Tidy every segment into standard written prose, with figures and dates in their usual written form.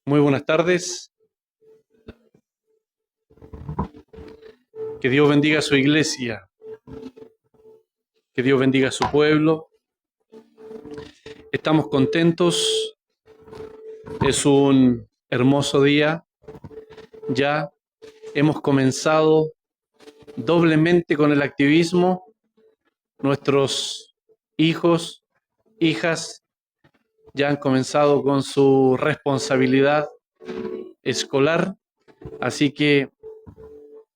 Muy buenas tardes. Que Dios bendiga a su iglesia. Que Dios bendiga a su pueblo. Estamos contentos. Es un hermoso día. Ya hemos comenzado doblemente con el activismo. Nuestros hijos, hijas, ya han comenzado con su responsabilidad escolar. Así que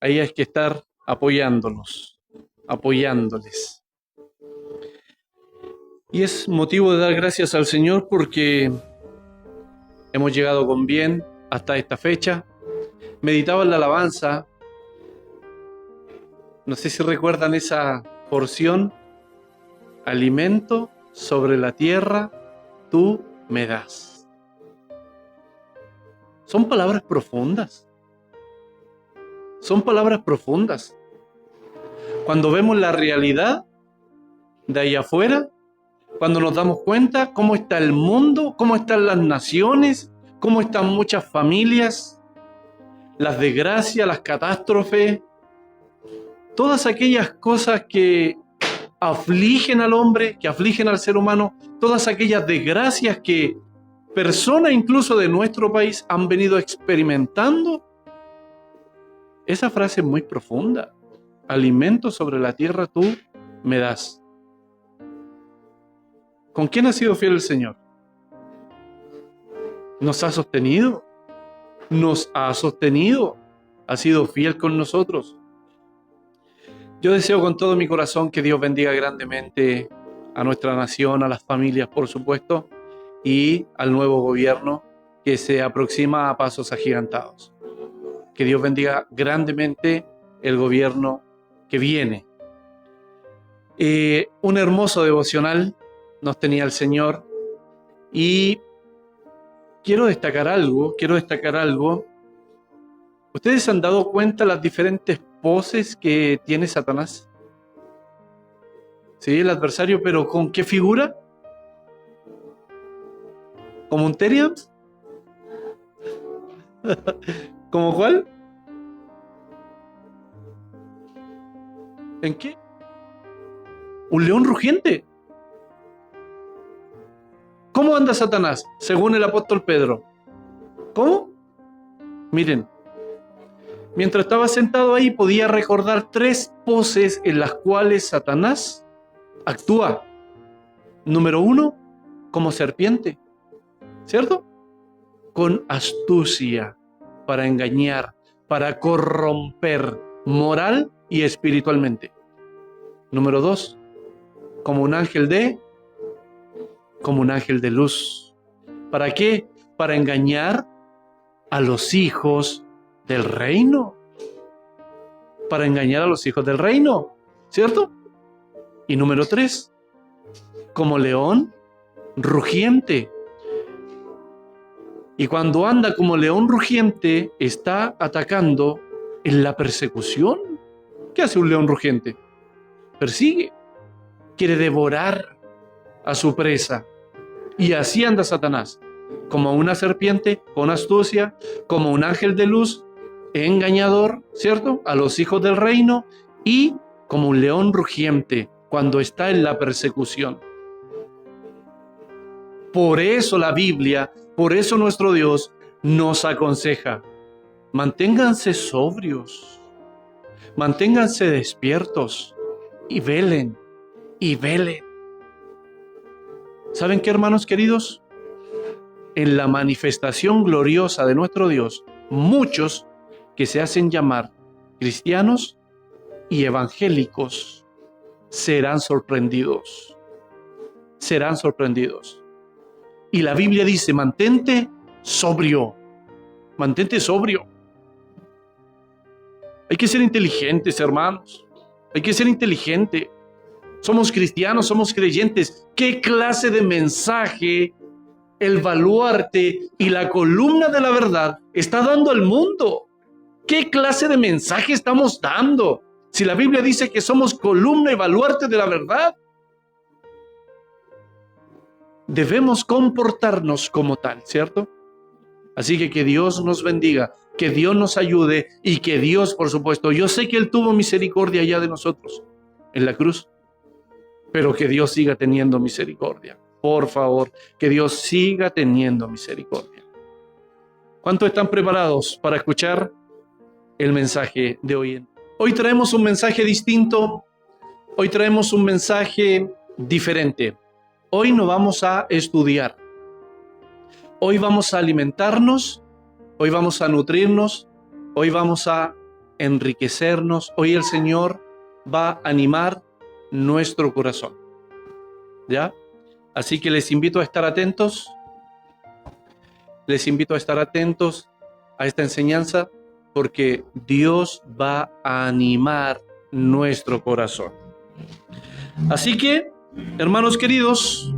ahí hay que estar apoyándolos, apoyándoles. Y es motivo de dar gracias al Señor porque hemos llegado con bien hasta esta fecha. Meditaba en la alabanza, no sé si recuerdan esa porción: alimento sobre la tierra tú me das. Son palabras profundas. Son palabras profundas. Cuando vemos la realidad de ahí afuera, cuando nos damos cuenta cómo está el mundo, cómo están las naciones, cómo están muchas familias, las desgracias, las catástrofes, todas aquellas cosas que afligen al hombre, que afligen al ser humano, todas aquellas desgracias que personas incluso de nuestro país han venido experimentando. Esa frase es muy profunda. Alimento sobre la tierra tú me das. ¿Con quién ha sido fiel el Señor? Nos ha sostenido. Nos ha sostenido. Ha sido fiel con nosotros. Yo deseo con todo mi corazón que Dios bendiga grandemente a nuestra nación, a las familias, por supuesto, y al nuevo gobierno que se aproxima a pasos agigantados. Que Dios bendiga grandemente el gobierno que viene. Un hermoso devocional nos tenía el Señor y quiero destacar algo. ¿Ustedes se han dado cuenta las diferentes poses que tiene Satanás? Sí, el adversario, pero ¿con qué figura? ¿Como un Teriams? ¿Como cuál? ¿En qué? Un león rugiente. ¿Cómo anda Satanás? Según el apóstol Pedro. ¿Cómo? Miren, mientras estaba sentado ahí podía recordar 3 poses en las cuales Satanás actúa. Número 1, como serpiente, ¿cierto? Con astucia, para engañar, para corromper moral y espiritualmente. Número 2, como un ángel de luz. ¿Para qué? Para engañar a los hijos del reino. Para engañar a los hijos del reino, ¿cierto? Y número 3, como león rugiente. Y cuando anda como león rugiente, está atacando en la persecución. ¿Qué hace un león rugiente? Persigue, quiere devorar a su presa. Y así anda Satanás, como una serpiente con astucia, como un ángel de luz engañador, ¿cierto?, a los hijos del reino, y como un león rugiente cuando está en la persecución. Por eso la Biblia, por eso nuestro Dios nos aconseja: manténganse sobrios, manténganse despiertos y velen, y velen. ¿Saben qué, hermanos queridos? En la manifestación gloriosa de nuestro Dios, muchos que se hacen llamar cristianos y evangélicos serán sorprendidos. Serán sorprendidos. Y la Biblia dice: mantente sobrio. Mantente sobrio. Hay que ser inteligentes, hermanos. Hay que ser inteligente. Somos cristianos, somos creyentes. ¿Qué clase de mensaje el baluarte y la columna de la verdad está dando al mundo? ¿Qué clase de mensaje estamos dando? Si la Biblia dice que somos columna y baluarte de la verdad. debemos comportarnos como tal, ¿cierto? Así que Dios nos bendiga, que Dios nos ayude y que Dios, por supuesto, yo sé que Él tuvo misericordia ya de nosotros en la cruz, pero que Dios siga teniendo misericordia. Por favor, que Dios siga teniendo misericordia. ¿Cuántos están preparados para escuchar el mensaje de hoy? Hoy traemos un mensaje distinto, hoy traemos un mensaje diferente. Hoy no vamos a estudiar, hoy vamos a alimentarnos, hoy vamos a nutrirnos, hoy vamos a enriquecernos, hoy el Señor va a animar nuestro corazón. ¿Ya? Así que les invito a estar atentos, a esta enseñanza, porque Dios va a animar nuestro corazón. Así que, hermanos queridos,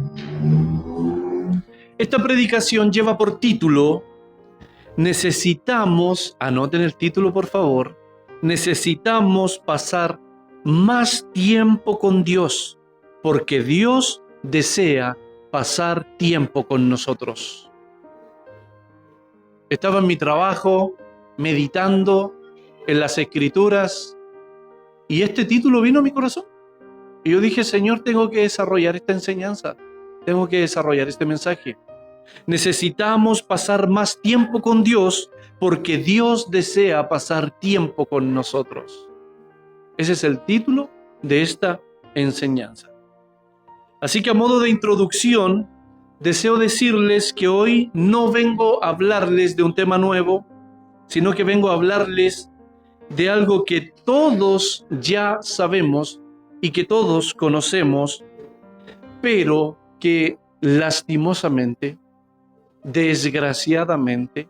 esta predicación lleva por título, anoten el título por favor, necesitamos pasar más tiempo con Dios, porque Dios desea pasar tiempo con nosotros. Estaba en mi trabajo, meditando en las Escrituras, y este título vino a mi corazón. Y yo dije, Señor, tengo que desarrollar esta enseñanza, tengo que desarrollar este mensaje. Necesitamos pasar más tiempo con Dios, porque Dios desea pasar tiempo con nosotros. Ese es el título de esta enseñanza. Así que a modo de introducción, deseo decirles que hoy no vengo a hablarles de un tema nuevo, sino que vengo a hablarles de algo que todos ya sabemos y que todos conocemos, pero que lastimosamente, desgraciadamente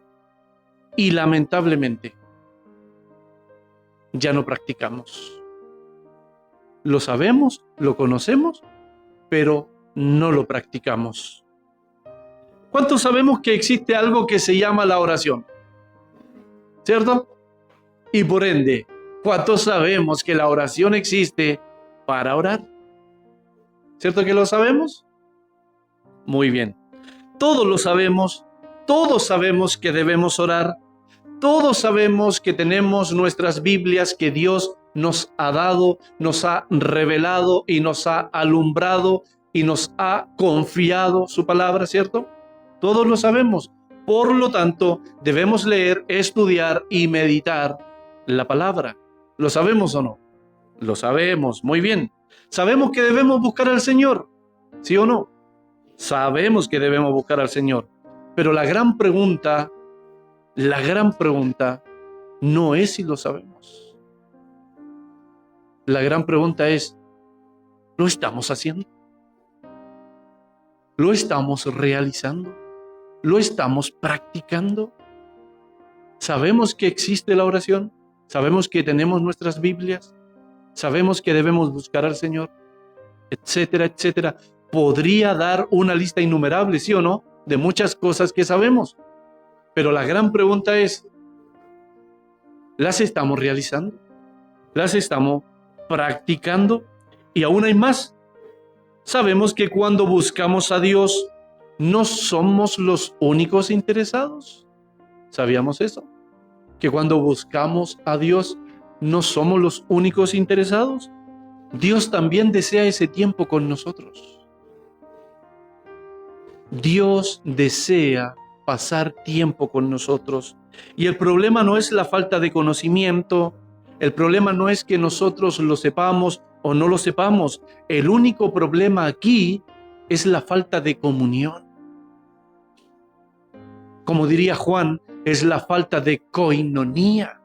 y lamentablemente ya no practicamos. Lo sabemos, lo conocemos, pero no lo practicamos. ¿Cuántos sabemos que existe algo que se llama la oración? ¿Cierto? Y por ende, ¿cuántos sabemos que la oración existe para orar? ¿Cierto que lo sabemos? Muy bien. Todos lo sabemos, todos sabemos que debemos orar, todos sabemos que tenemos nuestras Biblias que Dios nos ha dado, nos ha revelado y nos ha alumbrado y nos ha confiado su palabra, ¿cierto? Todos lo sabemos. Por lo tanto, debemos leer, estudiar y meditar la palabra. ¿Lo sabemos o no? Lo sabemos, muy bien. ¿Sabemos que debemos buscar al Señor? ¿Sí o no? Sabemos que debemos buscar al Señor. Pero la gran pregunta no es si lo sabemos. La gran pregunta es, ¿lo estamos haciendo? ¿Lo estamos realizando? ¿Lo estamos practicando? ¿Sabemos que existe la oración? ¿Sabemos que tenemos nuestras Biblias? ¿Sabemos que debemos buscar al Señor? Etcétera, etcétera. Podría dar una lista innumerable, ¿sí o no?, de muchas cosas que sabemos. Pero la gran pregunta es, ¿las estamos realizando? ¿Las estamos practicando? Y aún hay más. Sabemos que cuando buscamos a Dios, no somos los únicos interesados. ¿Sabíamos eso? Que cuando buscamos a Dios, no somos los únicos interesados. Dios también desea ese tiempo con nosotros. Dios desea pasar tiempo con nosotros. Y el problema no es la falta de conocimiento, el problema no es que nosotros lo sepamos o no lo sepamos. El único problema aquí es la falta de comunión. Como diría Juan, es la falta de koinonía,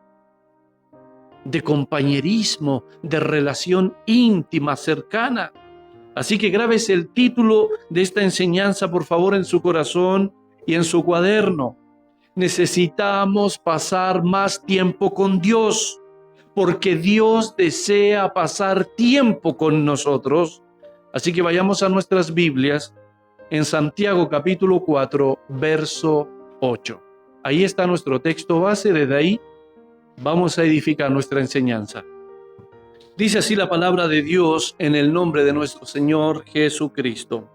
de compañerismo, de relación íntima, cercana. Así que grábese el título de esta enseñanza, por favor, en su corazón y en su cuaderno. Necesitamos pasar más tiempo con Dios, porque Dios desea pasar tiempo con nosotros. Así que vayamos a nuestras Biblias en Santiago capítulo 4, verso 8. Ahí está nuestro texto base, desde ahí vamos a edificar nuestra enseñanza. Dice así la palabra de Dios en el nombre de nuestro Señor Jesucristo.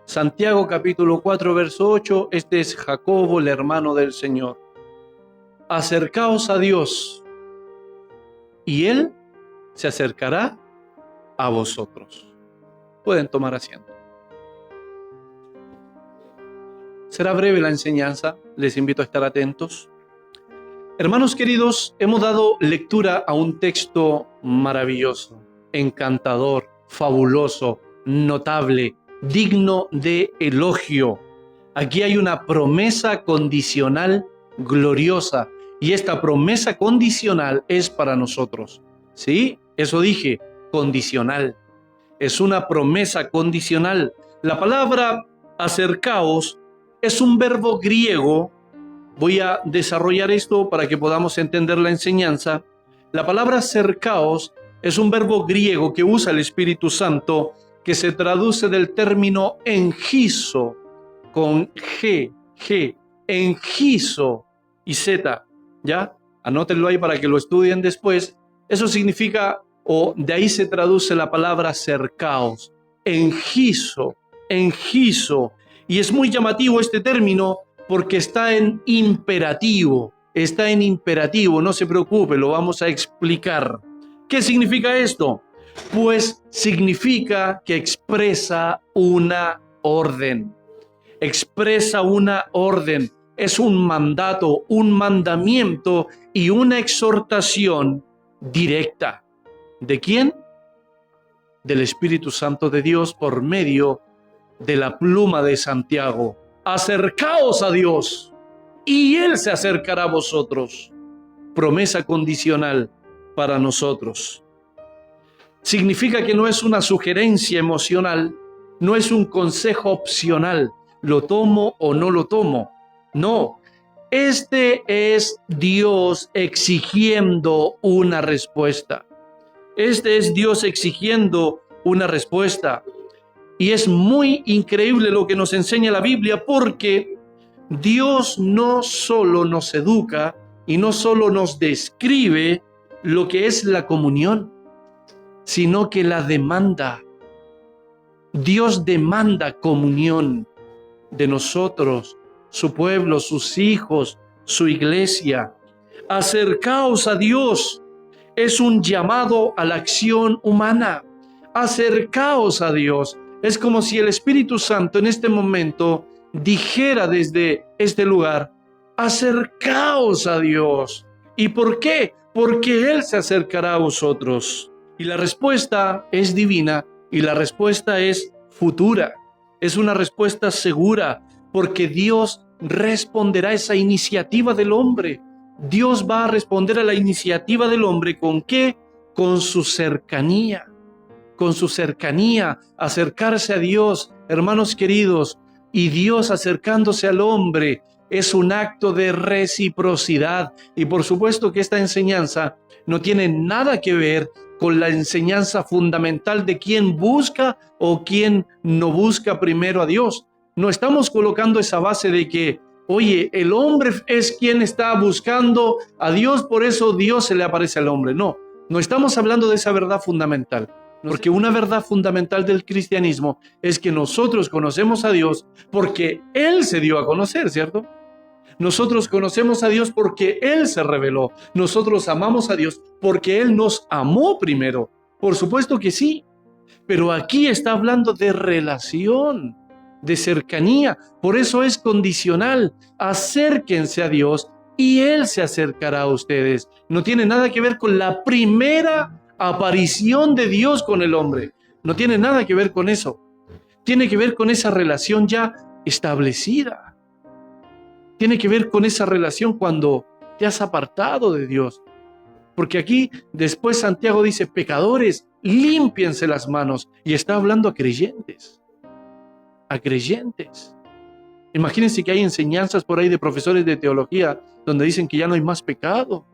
Santiago capítulo 4, verso 8, este es Jacobo, el hermano del Señor. Acercaos a Dios, y Él se acercará a vosotros. Pueden tomar asiento. Será breve la enseñanza, les invito a estar atentos. Hermanos queridos, hemos dado lectura a un texto maravilloso, encantador, fabuloso, notable, digno de elogio. Aquí hay una promesa condicional gloriosa, y esta promesa condicional es para nosotros. ¿Sí? Eso dije, condicional. Es una promesa condicional. La palabra acercaos es un verbo griego. Voy a desarrollar esto para que podamos entender la enseñanza. La palabra acercaos es un verbo griego que usa el Espíritu Santo, que se traduce del término engiso, con G, engiso y Z, ¿ya? Anótenlo ahí para que lo estudien después. Eso significa, o de ahí se traduce la palabra acercaos, engiso. Y es muy llamativo este término porque está en imperativo, no se preocupe, lo vamos a explicar. ¿Qué significa esto? Pues significa que expresa una orden. Es un mandato, un mandamiento y una exhortación directa. ¿De quién? Del Espíritu Santo de Dios por medio de la pluma de Santiago. Acercaos a Dios y Él se acercará a vosotros. Promesa condicional para nosotros. Significa que no es una sugerencia emocional, no es un consejo opcional, lo tomo o no lo tomo. No, este es Dios exigiendo una respuesta. Este es Dios exigiendo una respuesta. Y es muy increíble lo que nos enseña la Biblia, porque Dios no solo nos educa y no solo nos describe lo que es la comunión, sino que la demanda. Dios demanda comunión de nosotros, su pueblo, sus hijos, su iglesia. Acercaos a Dios es un llamado a la acción humana. Acercaos a Dios. Es como si el Espíritu Santo en este momento dijera desde este lugar: acercaos a Dios. ¿Y por qué? Porque Él se acercará a vosotros. Y la respuesta es divina y la respuesta es futura. Es una respuesta segura, porque Dios responderá a esa iniciativa del hombre. Dios va a responder a la iniciativa del hombre, ¿con qué? Con su cercanía. Con su cercanía, acercarse a Dios, hermanos queridos, y Dios acercándose al hombre es un acto de reciprocidad. Y por supuesto que esta enseñanza no tiene nada que ver con la enseñanza fundamental de quién busca o quién no busca primero a Dios. No estamos colocando esa base de que, oye, el hombre es quien está buscando a Dios, por eso Dios se le aparece al hombre. No estamos hablando de esa verdad fundamental. Porque una verdad fundamental del cristianismo es que nosotros conocemos a Dios porque Él se dio a conocer, ¿cierto? Nosotros conocemos a Dios porque Él se reveló. Nosotros amamos a Dios porque Él nos amó primero. Por supuesto que sí. Pero aquí está hablando de relación, de cercanía. Por eso es condicional. Acérquense a Dios y Él se acercará a ustedes. No tiene nada que ver con la primera aparición de Dios con el hombre. No tiene nada que ver con eso. Tiene que ver con esa relación ya establecida. Tiene que ver con esa relación cuando te has apartado de Dios. Porque aquí después Santiago dice: pecadores, límpiense las manos. Y está hablando a creyentes. A creyentes. Imagínense que hay enseñanzas por ahí de profesores de teología donde dicen que ya no hay más pecado.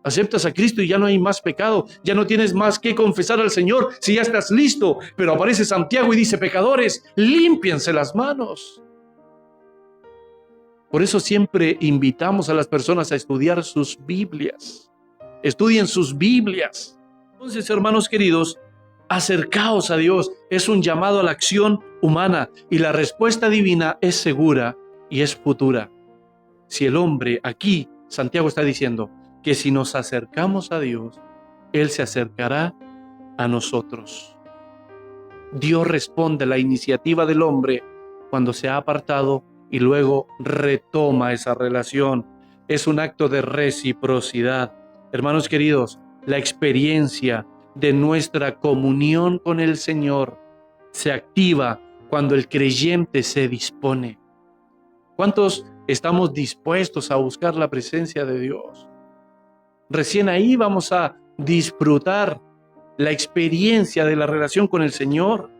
Aceptas a Cristo y ya no hay más pecado, ya no tienes más que confesar al Señor si ya estás listo. Pero aparece Santiago y dice: pecadores, límpiense las manos. Por eso siempre invitamos a las personas a estudiar sus Biblias. Estudien sus Biblias. Entonces, hermanos queridos, acercaos a Dios. Es un llamado a la acción humana, y la respuesta divina es segura y es futura. Si el hombre, aquí Santiago está diciendo que si nos acercamos a Dios, Él se acercará a nosotros. Dios responde a la iniciativa del hombre cuando se ha apartado y luego retoma esa relación. Es un acto de reciprocidad. Hermanos queridos, la experiencia de nuestra comunión con el Señor se activa cuando el creyente se dispone. ¿Cuántos estamos dispuestos a buscar la presencia de Dios? Recién ahí vamos a disfrutar la experiencia de la relación con el Señor.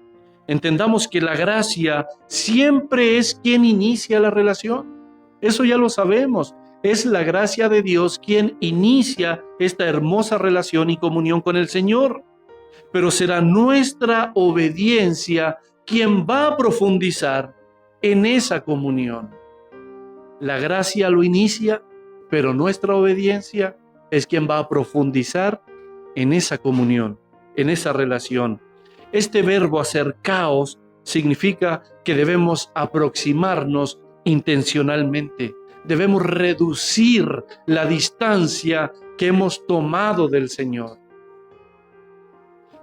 Entendamos que la gracia siempre es quien inicia la relación. Eso ya lo sabemos. Es la gracia de Dios quien inicia esta hermosa relación y comunión con el Señor. Pero será nuestra obediencia quien va a profundizar en esa comunión. La gracia lo inicia, pero nuestra obediencia es quien va a profundizar en esa comunión, en esa relación. Este verbo acercaos significa que debemos aproximarnos intencionalmente. Debemos reducir la distancia que hemos tomado del Señor.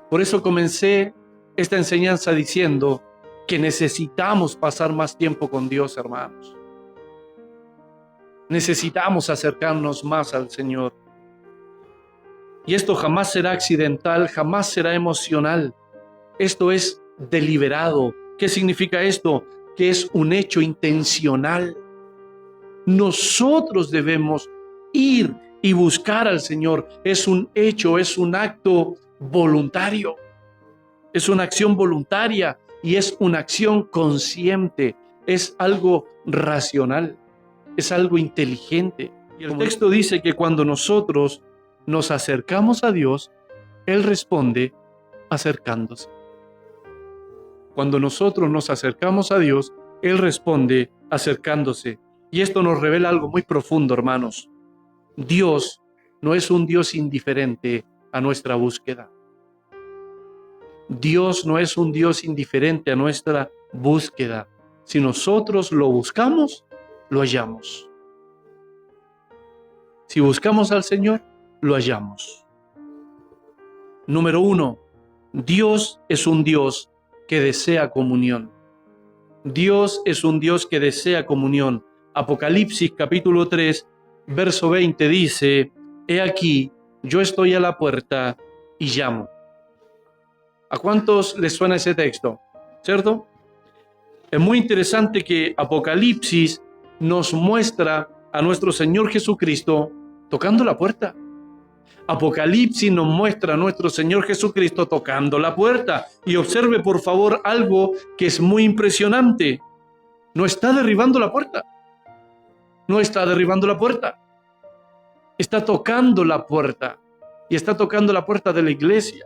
Por eso comencé esta enseñanza diciendo que necesitamos pasar más tiempo con Dios, hermanos. Necesitamos acercarnos más al Señor. Y esto jamás será accidental, jamás será emocional. Esto es deliberado. ¿Qué significa esto? Que es un hecho intencional. Nosotros debemos ir y buscar al Señor. Es un hecho, es un acto voluntario. Es una acción voluntaria y es una acción consciente. Es algo racional. Es algo inteligente. Y el texto dice que cuando nosotros nos acercamos a Dios, Él responde acercándose. Cuando nosotros nos acercamos a Dios, Él responde acercándose. Y esto nos revela algo muy profundo, hermanos. Dios no es un Dios indiferente a nuestra búsqueda. Dios no es un Dios indiferente a nuestra búsqueda. Si nosotros lo buscamos, lo hallamos. Si buscamos al Señor, lo hallamos. Número 1, Dios es un Dios que desea comunión. Dios es un Dios que desea comunión. Apocalipsis capítulo 3, verso 20 dice: He aquí, yo estoy a la puerta y llamo. ¿A cuántos les suena ese texto? ¿Cierto? Es muy interesante que Apocalipsis nos muestra a nuestro Señor Jesucristo tocando la puerta. Apocalipsis nos muestra a nuestro Señor Jesucristo tocando la puerta. Y observe por favor algo que es muy impresionante. No está derribando la puerta. No está derribando la puerta. Está tocando la puerta. Y está tocando la puerta de la iglesia.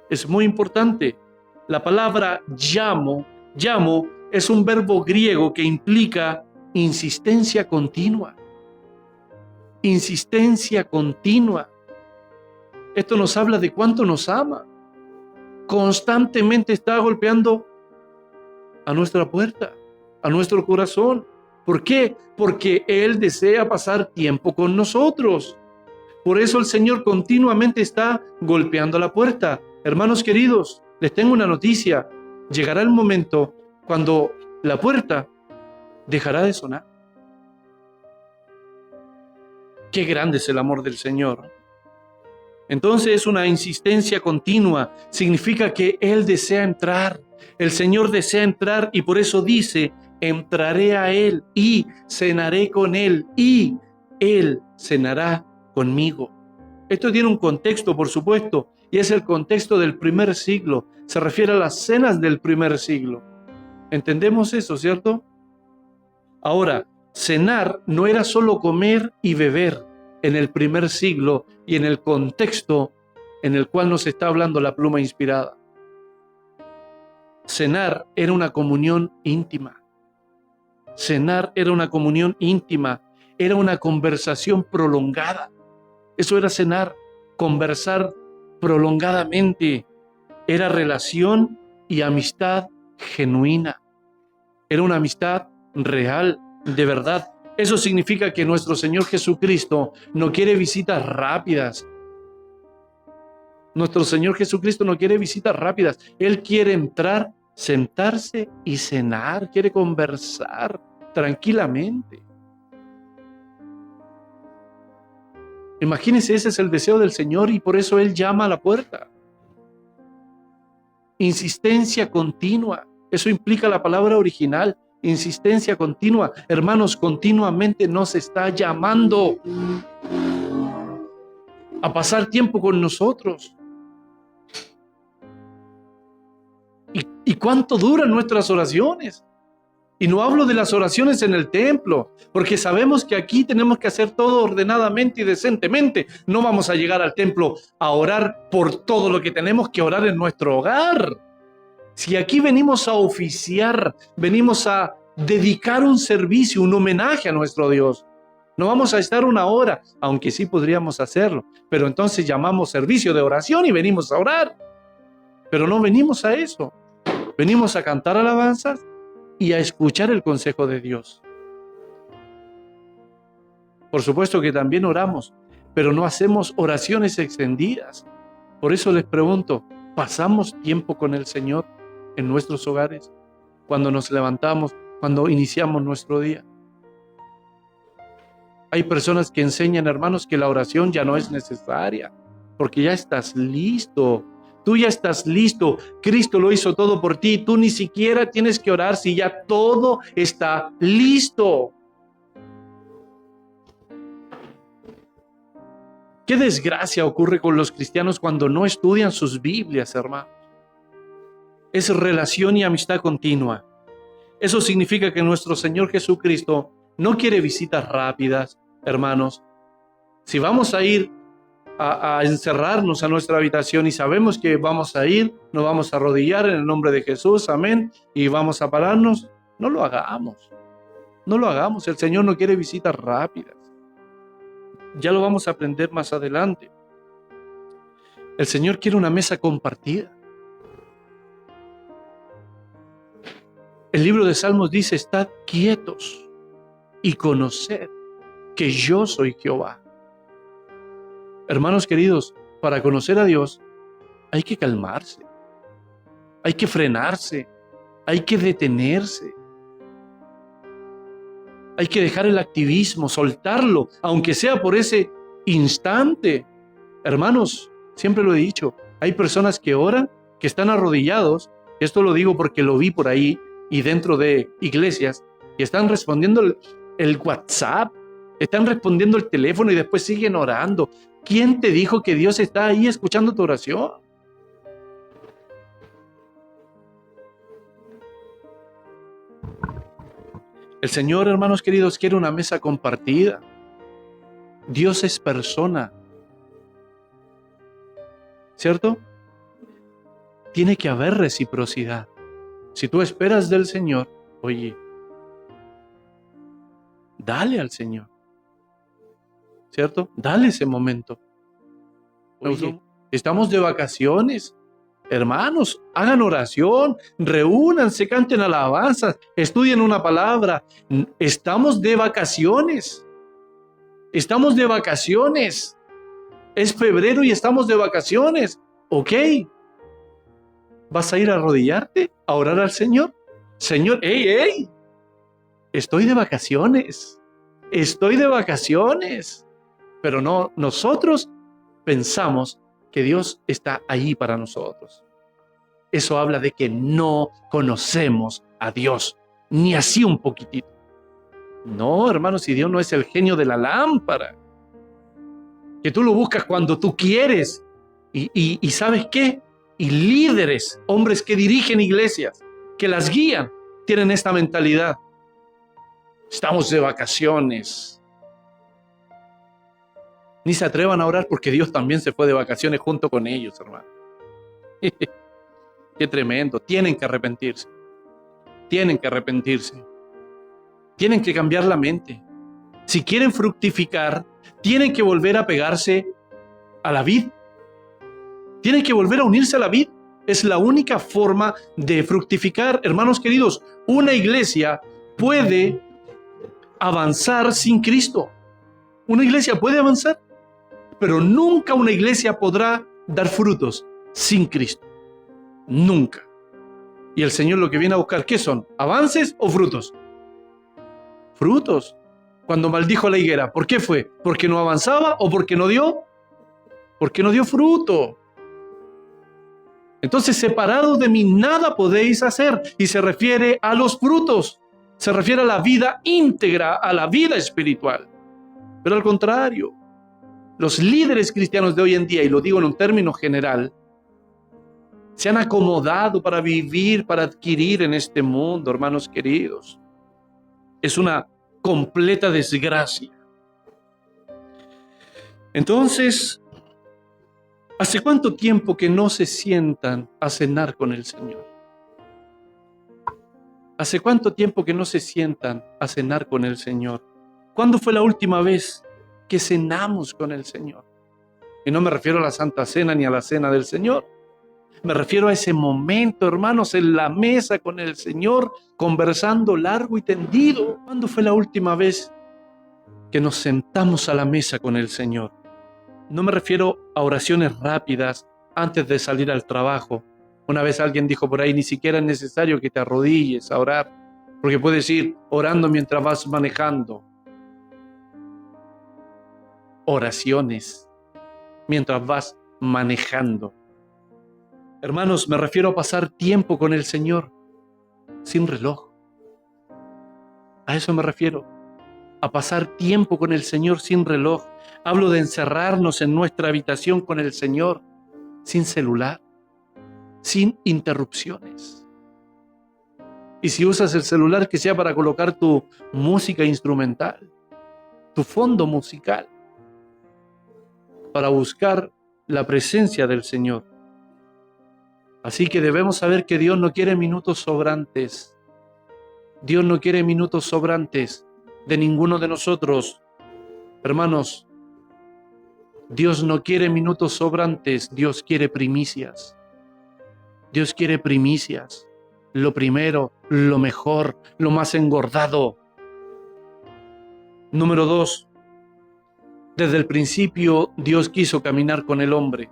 Es muy importante. La palabra llamo es un verbo griego que implica insistencia continua. Insistencia continua. Esto nos habla de cuánto nos ama. Constantemente está golpeando a nuestra puerta, a nuestro corazón. ¿Por qué? Porque Él desea pasar tiempo con nosotros. Por eso el Señor continuamente está golpeando la puerta. Hermanos queridos, les tengo una noticia. Llegará el momento cuando la puerta dejará de sonar. Qué grande es el amor del Señor. Entonces es una insistencia continua. Significa que Él desea entrar. El Señor desea entrar y por eso dice: entraré a Él y cenaré con Él y Él cenará conmigo. Esto tiene un contexto, por supuesto, y es el contexto del primer siglo. Se refiere a las cenas del primer siglo. ¿Entendemos eso, cierto? Ahora, cenar no era solo comer y beber en el primer siglo y en el contexto en el cual nos está hablando la pluma inspirada. Cenar era una comunión íntima. Cenar era una comunión íntima, era una conversación prolongada. Eso era cenar, conversar prolongadamente. Era relación y amistad genuina. Era una amistad real, de verdad. Eso significa que nuestro Señor Jesucristo no quiere visitas rápidas. Nuestro Señor Jesucristo no quiere visitas rápidas. Él quiere entrar, sentarse y cenar. Quiere conversar tranquilamente. Imagínense, ese es el deseo del Señor y por eso Él llama a la puerta. Insistencia continua. Eso implica la palabra original. Insistencia continua. Hermanos, continuamente nos está llamando a pasar tiempo con nosotros. ¿Y cuánto duran nuestras oraciones? Y no hablo de las oraciones en el templo, porque sabemos que aquí tenemos que hacer todo ordenadamente y decentemente. No vamos a llegar al templo a orar por todo lo que tenemos que orar en nuestro hogar. Si aquí venimos a oficiar, venimos a dedicar un servicio, un homenaje a nuestro Dios. No vamos a estar una hora, aunque sí podríamos hacerlo, pero entonces llamamos servicio de oración y venimos a orar. Pero no venimos a eso. Venimos a cantar alabanzas y a escuchar el consejo de Dios. Por supuesto que también oramos, pero no hacemos oraciones extendidas. Por eso les pregunto, ¿pasamos tiempo con el Señor en nuestros hogares? Cuando nos levantamos, cuando iniciamos nuestro día. Hay personas que enseñan, hermanos, que la oración ya no es necesaria, porque ya estás listo. Tú ya estás listo. Cristo lo hizo todo por ti. Tú ni siquiera tienes que orar si ya todo está listo. Qué desgracia ocurre con los cristianos cuando no estudian sus Biblias, hermanos. Es relación y amistad continua. Eso significa que nuestro Señor Jesucristo no quiere visitas rápidas, hermanos. Si vamos a ir a encerrarnos a nuestra habitación y sabemos que vamos a ir, nos vamos a arrodillar en el nombre de Jesús, amén, y vamos a pararnos, no lo hagamos. No lo hagamos. El Señor no quiere visitas rápidas. Ya lo vamos a aprender más adelante. El Señor quiere una mesa compartida. El libro de Salmos dice, estad quietos y conoced que yo soy Jehová. Hermanos queridos, para conocer a Dios hay que calmarse, hay que frenarse, hay que detenerse. Hay que dejar el activismo, soltarlo, aunque sea por ese instante. Hermanos, siempre lo he dicho, hay personas que oran, que están arrodillados, esto lo digo porque lo vi por ahí y dentro de iglesias, que están respondiendo el WhatsApp, están respondiendo el teléfono y después siguen orando. ¿Quién te dijo que Dios está ahí escuchando tu oración? El Señor, hermanos queridos, quiere una mesa compartida. Dios es persona. ¿Cierto? Tiene que haber reciprocidad. Si tú esperas del Señor, oye, dale al Señor. ¿Cierto? Dale ese momento. Oye, estamos de vacaciones. Hermanos, hagan oración, reúnanse, canten alabanzas, estudien una palabra. Estamos de vacaciones. Estamos de vacaciones. Es febrero y estamos de vacaciones. ¿Ok? ¿Vas a ir a arrodillarte a orar al Señor? Señor, ¡ey! Estoy de vacaciones. Estoy de vacaciones. Pero no, nosotros pensamos que Dios está ahí para nosotros. Eso habla de que no conocemos a Dios, ni así un poquitito. No, hermanos, si Dios no es el genio de la lámpara, que tú lo buscas cuando tú quieres, y ¿sabes qué? Y líderes, hombres que dirigen iglesias, que las guían, tienen esta mentalidad. Estamos de vacaciones. Ni se atrevan a orar porque Dios también se fue de vacaciones junto con ellos, hermano. Qué tremendo. Tienen que arrepentirse. Tienen que arrepentirse. Tienen que cambiar la mente. Si quieren fructificar, tienen que volver a pegarse a la vid. Tienen que volver a unirse a la vid. Es la única forma de fructificar. Hermanos queridos, una iglesia puede avanzar sin Cristo. Una iglesia puede avanzar, pero nunca una iglesia podrá dar frutos sin Cristo. Nunca. Y el Señor lo que viene a buscar, ¿qué son? ¿Avances o frutos? Frutos. Cuando maldijo la higuera, ¿por qué fue? ¿Porque no avanzaba o porque no dio? Porque no dio fruto. Entonces, separados de mí, nada podéis hacer. Y se refiere a los frutos. Se refiere a la vida íntegra, a la vida espiritual. Pero al contrario, los líderes cristianos de hoy en día, y lo digo en un término general, se han acomodado para vivir, para adquirir en este mundo, hermanos queridos. Es una completa desgracia. Entonces, ¿hace cuánto tiempo que no se sientan a cenar con el Señor? ¿Hace cuánto tiempo que no se sientan a cenar con el Señor? ¿Cuándo fue la última vez que cenamos con el Señor? Y no me refiero a la Santa Cena ni a la Cena del Señor. Me refiero a ese momento, hermanos, en la mesa con el Señor, conversando largo y tendido. ¿Cuándo fue la última vez que nos sentamos a la mesa con el Señor? No me refiero a oraciones rápidas antes de salir al trabajo. Una vez alguien dijo por ahí, ni siquiera es necesario que te arrodilles a orar, porque puedes ir orando mientras vas manejando. Oraciones mientras vas manejando. Hermanos, me refiero a pasar tiempo con el Señor sin reloj. A eso me refiero, a pasar tiempo con el Señor sin reloj. Hablo de encerrarnos en nuestra habitación con el Señor, sin celular, sin interrupciones. Y si usas el celular, que sea para colocar tu música instrumental, tu fondo musical, para buscar la presencia del Señor. Así que debemos saber que Dios no quiere minutos sobrantes. Dios no quiere minutos sobrantes de ninguno de nosotros. Hermanos, Dios no quiere minutos sobrantes, Dios quiere primicias. Dios quiere primicias. Lo primero, lo mejor, lo más engordado. Número 2. Desde el principio Dios quiso caminar con el hombre.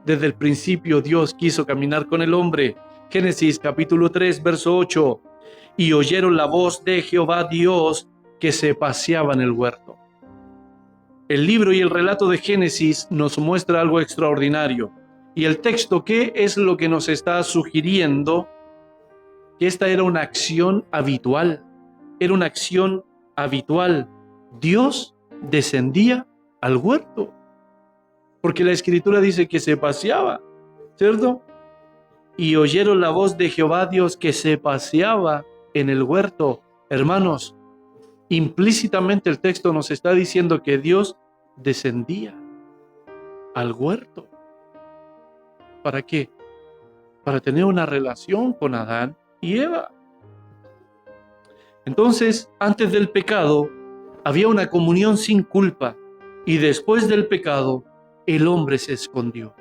Desde el principio Dios quiso caminar con el hombre. Génesis capítulo 3, verso 8. Y oyeron la voz de Jehová Dios que se paseaba en el huerto. El libro y el relato de Génesis nos muestra algo extraordinario. Y el texto, ¿qué es lo que nos está sugiriendo? Que esta era una acción habitual. Era una acción habitual. Dios descendía al huerto. Porque la Escritura dice que se paseaba, ¿cierto? Y oyeron la voz de Jehová Dios que se paseaba en el huerto. Hermanos, implícitamente el texto nos está diciendo que Dios descendía al huerto. ¿Para qué? Para tener una relación con Adán y Eva. Entonces, antes del pecado, había una comunión sin culpa. Y después del pecado, el hombre se escondió.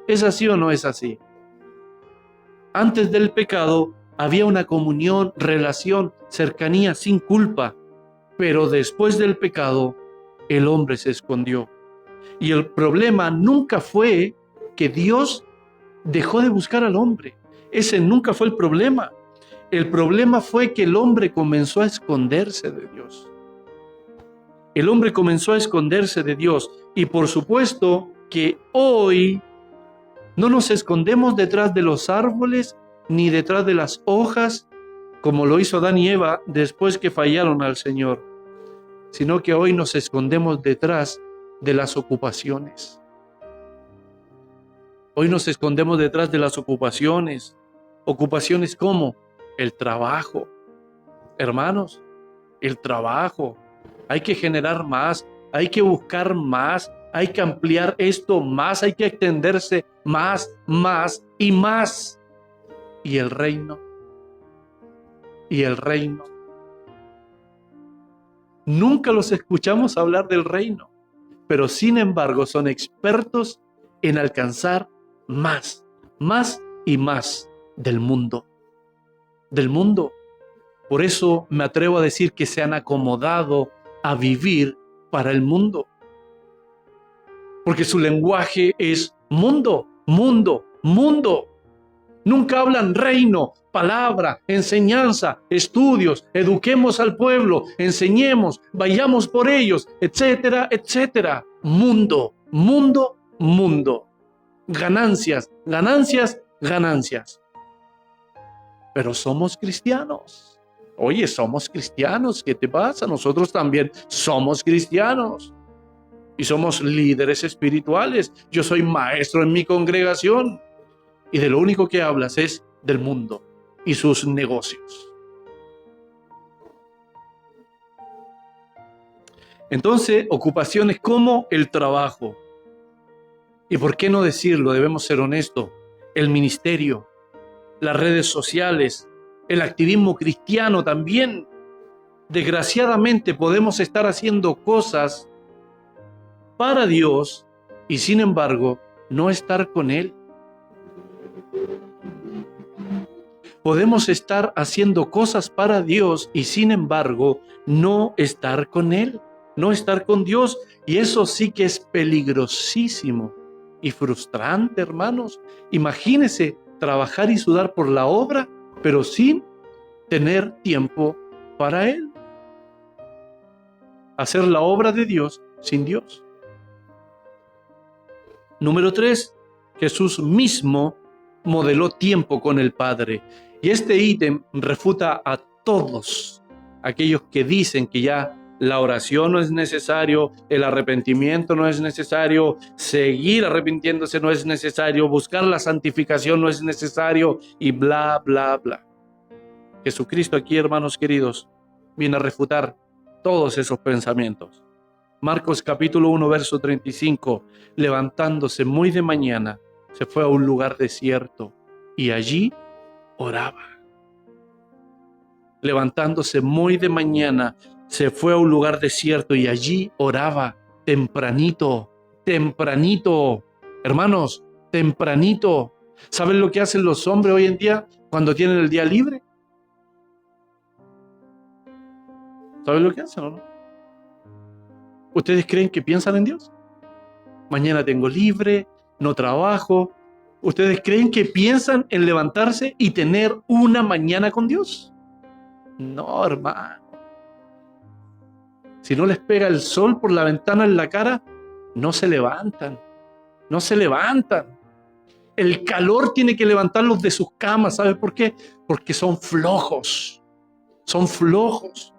¿Es así o no es así? Antes del pecado había una comunión, relación, cercanía sin culpa, pero después del pecado el hombre se escondió. Y el problema nunca fue que Dios dejó de buscar al hombre. Ese nunca fue el problema. El problema fue que el hombre comenzó a esconderse de Dios. El hombre comenzó a esconderse de Dios. Y por supuesto que hoy no nos escondemos detrás de los árboles ni detrás de las hojas, como lo hizo Adán y Eva después que fallaron al Señor, sino que hoy nos escondemos detrás de las ocupaciones. Hoy nos escondemos detrás de las ocupaciones. ¿Ocupaciones como? El trabajo. Hermanos, el trabajo. Hay que generar más, hay que buscar más, hay que ampliar esto más, hay que extenderse más, más y más. ¿Y el reino? ¿Y el reino? Nunca los escuchamos hablar del reino, pero sin embargo son expertos en alcanzar más, más y más del mundo. Del mundo. Por eso me atrevo a decir que se han acomodado a vivir para el mundo. Porque su lenguaje es mundo, mundo, mundo. Nunca hablan reino, palabra, enseñanza, estudios, eduquemos al pueblo, enseñemos, vayamos por ellos, etcétera, etcétera. Mundo, mundo, mundo. Ganancias, ganancias, ganancias. Pero somos cristianos. Oye, somos cristianos. ¿Qué te pasa? Nosotros también somos cristianos. Y somos líderes espirituales. Yo soy maestro en mi congregación. Y de lo único que hablas es del mundo y sus negocios. Entonces, ocupaciones como el trabajo. Y por qué no decirlo, debemos ser honestos, el ministerio, las redes sociales, el activismo cristiano también. Desgraciadamente podemos estar haciendo cosas para Dios y sin embargo no estar con Él. Podemos estar haciendo cosas para Dios y sin embargo no estar con Él, no estar con Dios. Y eso sí que es peligrosísimo y frustrante, hermanos. Imagínense trabajar y sudar por la obra, pero sin tener tiempo para Él. Hacer la obra de Dios sin Dios. Número 3, Jesús mismo modeló tiempo con el Padre. Y este ítem refuta a todos aquellos que dicen que ya la oración no es necesario, el arrepentimiento no es necesario, seguir arrepintiéndose no es necesario, buscar la santificación no es necesario y bla, bla, bla. Jesucristo aquí, hermanos queridos, viene a refutar todos esos pensamientos. Marcos capítulo 1, verso 35, levantándose muy de mañana, se fue a un lugar desierto y allí oraba. Levantándose muy de mañana, se fue a un lugar desierto y allí oraba tempranito, tempranito. Hermanos, tempranito. ¿Saben lo que hacen los hombres hoy en día cuando tienen el día libre? ¿Saben lo que hacen o no? ¿Ustedes creen que piensan en Dios? Mañana tengo libre, no trabajo. ¿Ustedes creen que piensan en levantarse y tener una mañana con Dios? No, hermano. Si no les pega el sol por la ventana en la cara, no se levantan. No se levantan. El calor tiene que levantarlos de sus camas. ¿Sabes por qué? Porque son flojos. Son flojos.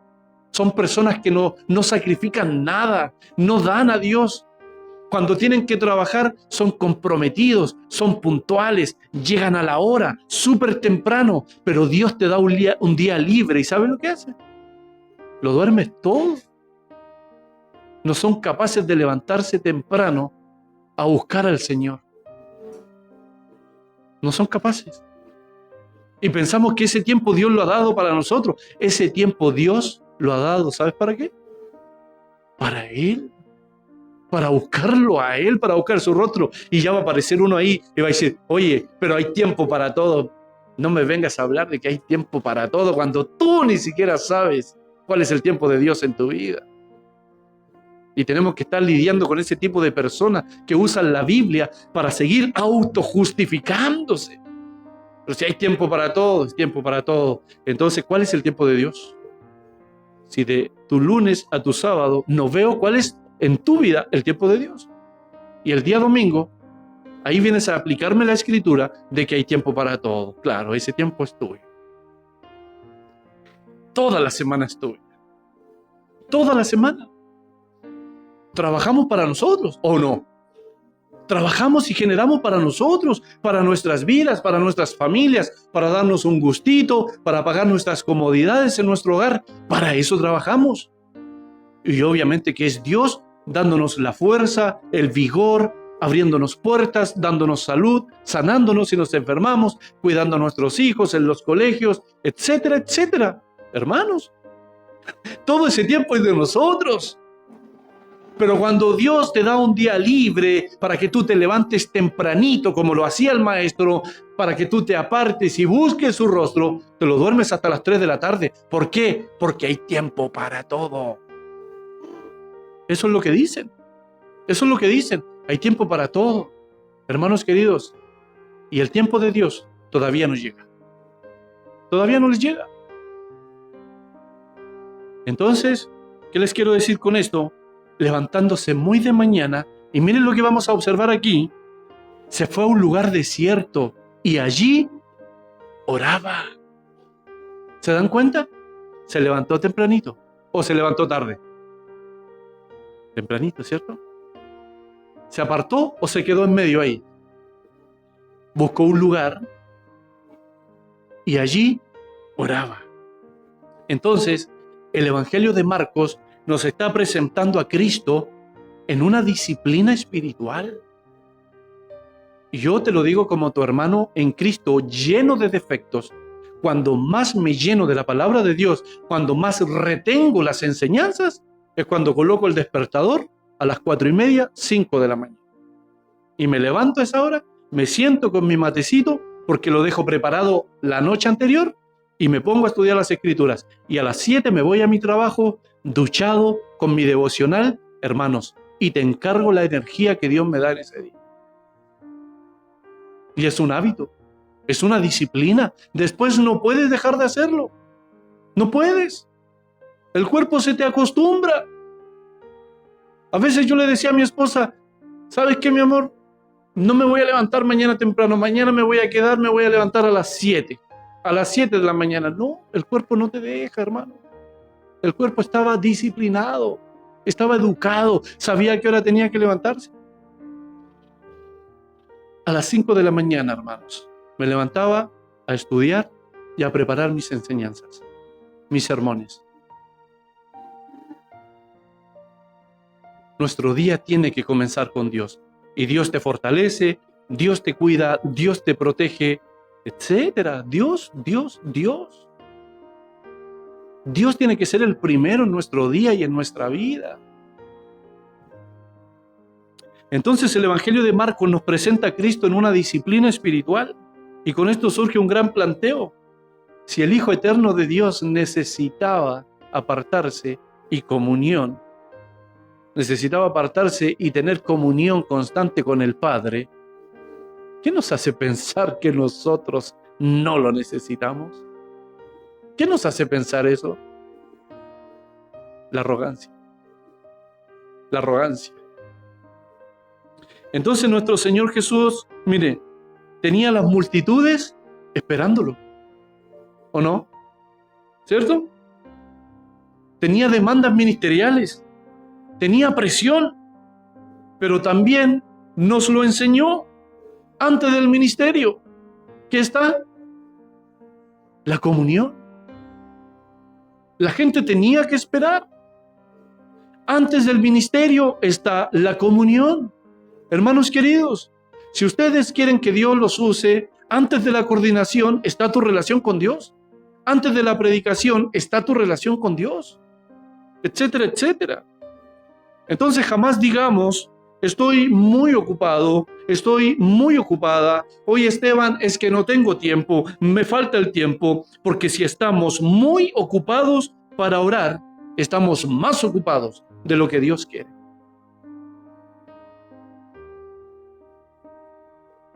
Son personas que no sacrifican nada. No dan a Dios. Cuando tienen que trabajar, son comprometidos, son puntuales, llegan a la hora, súper temprano, pero Dios te da un día libre. ¿Y ¿sabes lo que hace? Lo duermes todo. No son capaces de levantarse temprano a buscar al Señor. No son capaces. Y pensamos que ese tiempo Dios lo ha dado para nosotros. Ese tiempo Dios lo ha dado, ¿sabes para qué? Para Él. Para buscarlo a Él, para buscar su rostro. Y ya va a aparecer uno ahí y va a decir, oye, pero hay tiempo para todo. No me vengas a hablar de que hay tiempo para todo cuando tú ni siquiera sabes cuál es el tiempo de Dios en tu vida. Y tenemos que estar lidiando con ese tipo de personas que usan la Biblia para seguir autojustificándose. Pero si hay tiempo para todo, es tiempo para todo. Entonces, ¿cuál es el tiempo de Dios? Si de tu lunes a tu sábado no veo cuál es en tu vida el tiempo de Dios. Y el día domingo, ahí vienes a aplicarme la escritura de que hay tiempo para todo. Claro, ese tiempo es tuyo. Toda la semana es tuya. Toda la semana. ¿Trabajamos para nosotros o no? Trabajamos y generamos para nosotros, para nuestras vidas, para nuestras familias, para darnos un gustito, para pagar nuestras comodidades en nuestro hogar. Para eso trabajamos. Y obviamente que es Dios dándonos la fuerza, el vigor, abriéndonos puertas, dándonos salud, sanándonos si nos enfermamos, cuidando a nuestros hijos en los colegios, etcétera, etcétera. Hermanos, todo ese tiempo es de nosotros. Pero cuando Dios te da un día libre para que tú te levantes tempranito, como lo hacía el maestro, para que tú te apartes y busques su rostro, te lo duermes hasta las 3 de la tarde. ¿Por qué? Porque hay tiempo para todo. Eso es lo que dicen. Eso es lo que dicen. Hay tiempo para todo. Hermanos queridos, y el tiempo de Dios todavía no llega. Todavía no les llega. Entonces, ¿qué les quiero decir con esto? Levantándose muy de mañana, y miren lo que vamos a observar aquí, se fue a un lugar desierto y allí oraba. ¿Se dan cuenta? Se levantó tempranito o se levantó tarde. Tempranito, ¿cierto? ¿Se apartó o se quedó en medio ahí? Buscó un lugar y allí oraba. Entonces, el Evangelio de Marcos nos está presentando a Cristo en una disciplina espiritual. Y yo te lo digo como tu hermano en Cristo, lleno de defectos. Cuando más me lleno de la palabra de Dios, cuando más retengo las enseñanzas, es cuando coloco el despertador a las 4:30, 5 de la mañana. Y me levanto a esa hora, me siento con mi matecito, porque lo dejo preparado la noche anterior, y me pongo a estudiar las Escrituras. Y a las 7 me voy a mi trabajo, duchado, con mi devocional, hermanos, y te encargo la energía que Dios me da en ese día. Y es un hábito, es una disciplina. Después no puedes dejar de hacerlo. No puedes. El cuerpo se te acostumbra. A veces yo le decía a mi esposa, ¿sabes qué, mi amor? No me voy a levantar mañana temprano. Mañana me voy a levantar a las 7. A las 7 de la mañana. No, el cuerpo no te deja, hermano. El cuerpo estaba disciplinado, estaba educado, sabía a qué hora tenía que levantarse. A las 5 de la mañana, hermanos, me levantaba a estudiar y a preparar mis enseñanzas, mis sermones. Nuestro día tiene que comenzar con Dios. Y Dios te fortalece, Dios te cuida, Dios te protege, etcétera. Dios. Dios tiene que ser el primero en nuestro día y en nuestra vida. Entonces el Evangelio de Marcos nos presenta a Cristo en una disciplina espiritual. Y con esto surge un gran planteo. Si el Hijo Eterno de Dios necesitaba apartarse y comunión, necesitaba apartarse y tener comunión constante con el Padre, ¿qué nos hace pensar que nosotros no lo necesitamos? ¿Qué nos hace pensar eso? La arrogancia. La arrogancia. Entonces nuestro Señor Jesús, mire, tenía las multitudes esperándolo, ¿o no? ¿Cierto? Tenía demandas ministeriales, tenía presión, pero también nos lo enseñó antes del ministerio. ¿Qué está? La comunión. La gente tenía que esperar. Antes del ministerio está la comunión. Hermanos queridos, si ustedes quieren que Dios los use, antes de la coordinación está tu relación con Dios. Antes de la predicación está tu relación con Dios, etcétera, etcétera. Entonces jamás digamos, estoy muy ocupado, estoy muy ocupada. Hoy, Esteban, es que no tengo tiempo, me falta el tiempo, porque si estamos muy ocupados para orar, estamos más ocupados de lo que Dios quiere.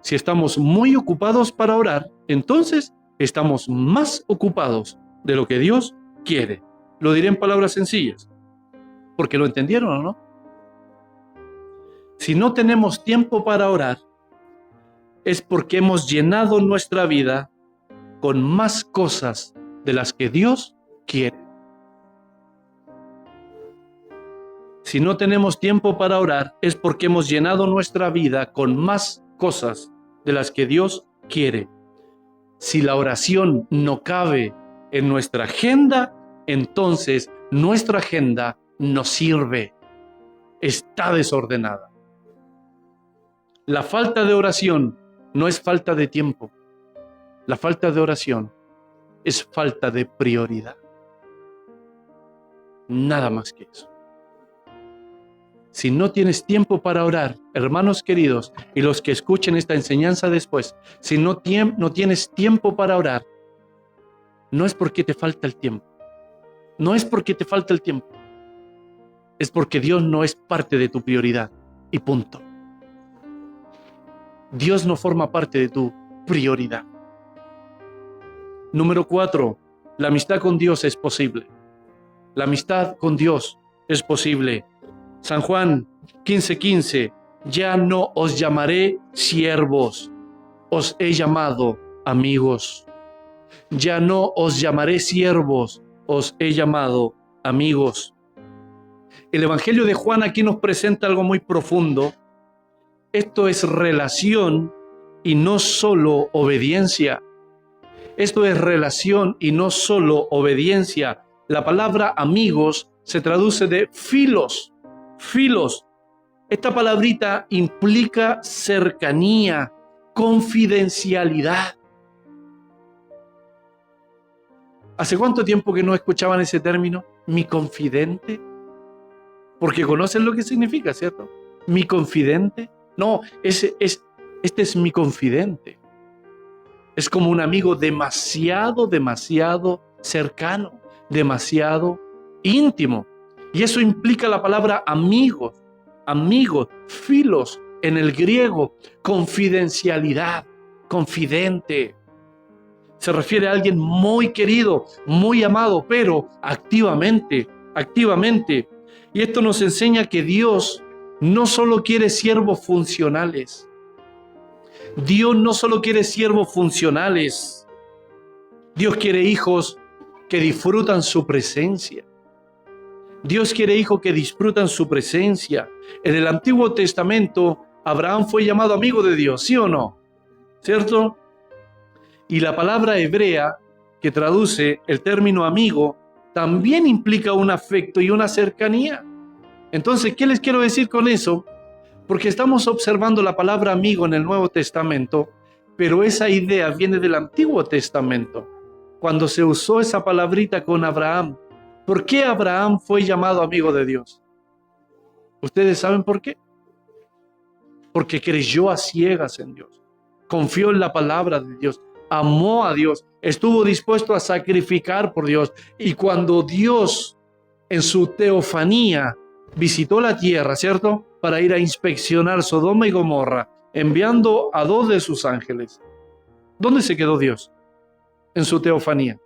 Si estamos muy ocupados para orar, entonces estamos más ocupados de lo que Dios quiere. Lo diré en palabras sencillas, porque lo entendieron o no. Si no tenemos tiempo para orar, es porque hemos llenado nuestra vida con más cosas de las que Dios quiere. Si no tenemos tiempo para orar, es porque hemos llenado nuestra vida con más cosas de las que Dios quiere. Si la oración no cabe en nuestra agenda, entonces nuestra agenda no sirve, está desordenada. La falta de oración no es falta de tiempo. La falta de oración es falta de prioridad. Nada más que eso. Si no tienes tiempo para orar, hermanos queridos, y los que escuchen esta enseñanza después, si no tienes tiempo para orar, no es porque te falta el tiempo. No es porque te falta el tiempo. Es porque Dios no es parte de tu prioridad. Y punto. Dios no forma parte de tu prioridad. Número 4. La amistad con Dios es posible. La amistad con Dios es posible. San Juan 15:15. Ya no os llamaré siervos, os he llamado amigos. Ya no os llamaré siervos, os he llamado amigos. El Evangelio de Juan aquí nos presenta algo muy profundo. Esto es relación y no solo obediencia. Esto es relación y no solo obediencia. La palabra amigos se traduce de filos. Filos. Esta palabrita implica cercanía, confidencialidad. ¿Hace cuánto tiempo que no escuchaban ese término? Mi confidente. Porque conocen lo que significa, ¿cierto? Mi confidente. No, este es mi confidente. Es como un amigo demasiado cercano, demasiado íntimo. Y eso implica la palabra amigos, filos en el griego, confidencialidad, confidente. Se refiere a alguien muy querido, muy amado, pero activamente. Y esto nos enseña que Dios no solo quiere siervos funcionales. Dios no solo quiere siervos funcionales. Dios quiere hijos que disfrutan su presencia. Dios quiere hijos que disfrutan su presencia. En el Antiguo Testamento, Abraham fue llamado amigo de Dios, ¿sí o no? ¿Cierto? Y la palabra hebrea que traduce el término amigo también implica un afecto y una cercanía. Entonces, ¿qué les quiero decir con eso? Porque estamos observando la palabra amigo en el Nuevo Testamento, pero esa idea viene del Antiguo Testamento, cuando se usó esa palabrita con Abraham. ¿Por qué Abraham fue llamado amigo de Dios? ¿Ustedes saben por qué? Porque creyó a ciegas en Dios, confió en la palabra de Dios, amó a Dios, estuvo dispuesto a sacrificar por Dios. Y cuando Dios en su teofanía visitó la tierra, ¿cierto?, para ir a inspeccionar Sodoma y Gomorra, enviando a 2 de sus ángeles, ¿dónde se quedó Dios en su teofanía?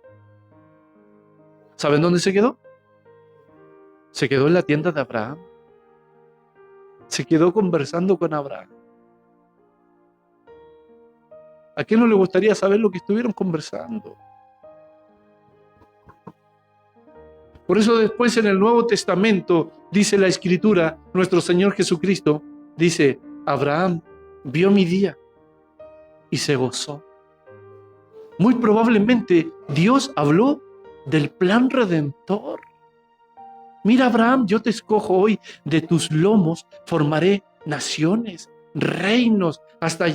¿Saben dónde se quedó? Se quedó en la tienda de Abraham. Se quedó conversando con Abraham. ¿A quién no le gustaría saber lo que estuvieron conversando? Por eso después en el Nuevo Testamento dice la Escritura, nuestro Señor Jesucristo dice, Abraham vio mi día y se gozó. Muy probablemente Dios habló del plan redentor. Mira, Abraham, yo te escojo hoy, de tus lomos formaré naciones, reinos, hasta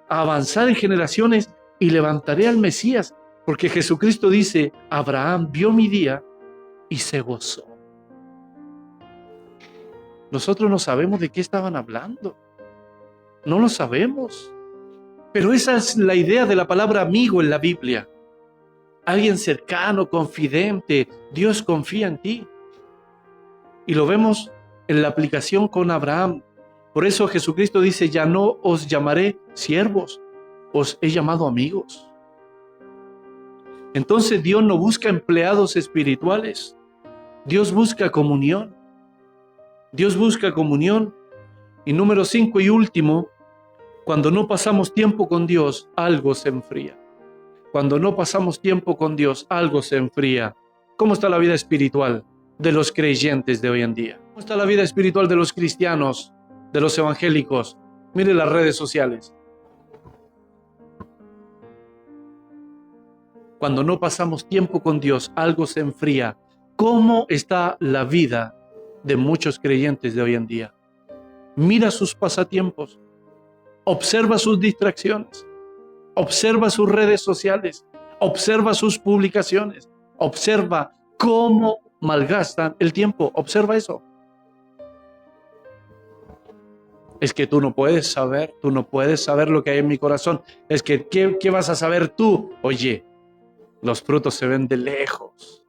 avanzar en generaciones y levantaré al Mesías, porque Jesucristo dice, Abraham vio mi día y se gozó. Nosotros no sabemos de qué estaban hablando. No lo sabemos. Pero esa es la idea de la palabra amigo en la Biblia. Alguien cercano, confidente. Dios confía en ti. Y lo vemos en la aplicación con Abraham. Por eso Jesucristo dice, ya no os llamaré siervos, os he llamado amigos. Entonces Dios no busca empleados espirituales. Dios busca comunión. Dios busca comunión. Y número 5 y último, cuando no pasamos tiempo con Dios, algo se enfría. Cuando no pasamos tiempo con Dios, algo se enfría. ¿Cómo está la vida espiritual de los creyentes de hoy en día? ¿Cómo está la vida espiritual de los cristianos, de los evangélicos? Mire las redes sociales. Cuando no pasamos tiempo con Dios, algo se enfría. ¿Cómo está la vida de muchos creyentes de hoy en día? Mira sus pasatiempos, observa sus distracciones, observa sus redes sociales, observa sus publicaciones, observa cómo malgastan el tiempo, observa eso. Es que tú no puedes saber lo que hay en mi corazón. Es que, ¿qué vas a saber tú? Oye, los frutos se ven de lejos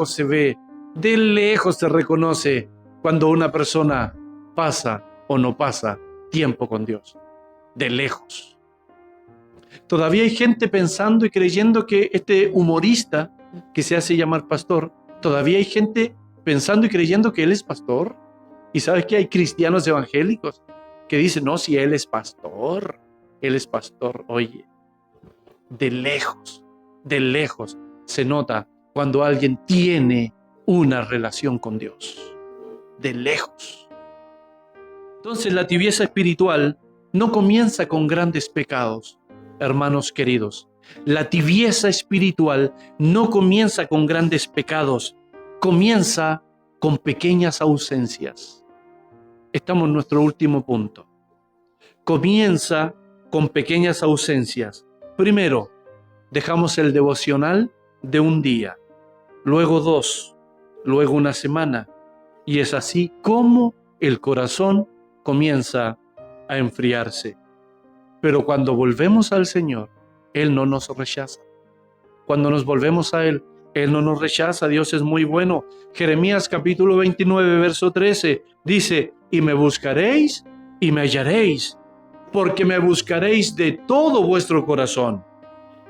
se ve, de lejos se reconoce cuando una persona pasa o no pasa tiempo con Dios, de lejos. Todavía hay gente pensando y creyendo que este humorista que se hace llamar pastor, todavía hay gente pensando y creyendo que él es pastor. Y sabes que hay cristianos evangélicos que dicen, no, si él es pastor. Oye, de lejos se nota cuando alguien tiene una relación con Dios, de lejos. Entonces la tibieza espiritual no comienza con grandes pecados, hermanos queridos. La tibieza espiritual no comienza con grandes pecados, comienza con pequeñas ausencias. Estamos en nuestro último punto. Comienza con pequeñas ausencias. Primero, dejamos el devocional de un día, luego 2, luego una semana, y es así como el corazón comienza a enfriarse. Pero cuando volvemos al Señor, Él no nos rechaza. Cuando nos volvemos a Él, Él no nos rechaza. Dios es muy bueno. Jeremías capítulo 29, verso 13, dice, y me buscaréis y me hallaréis, porque me buscaréis de todo vuestro corazón.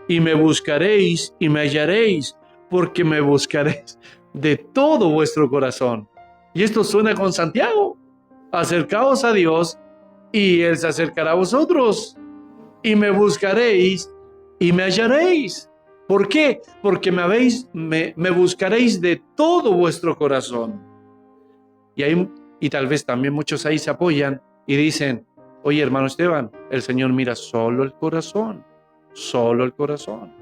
Y me buscaréis y me hallaréis, porque me buscaréis de todo vuestro corazón. Y esto suena con Santiago. Acercaos a Dios y Él se acercará a vosotros. Y me buscaréis y me hallaréis. ¿Por qué? Porque me buscaréis de todo vuestro corazón. Y tal vez también muchos ahí se apoyan y dicen, oye, hermano Esteban, el Señor mira solo el corazón. Solo el corazón.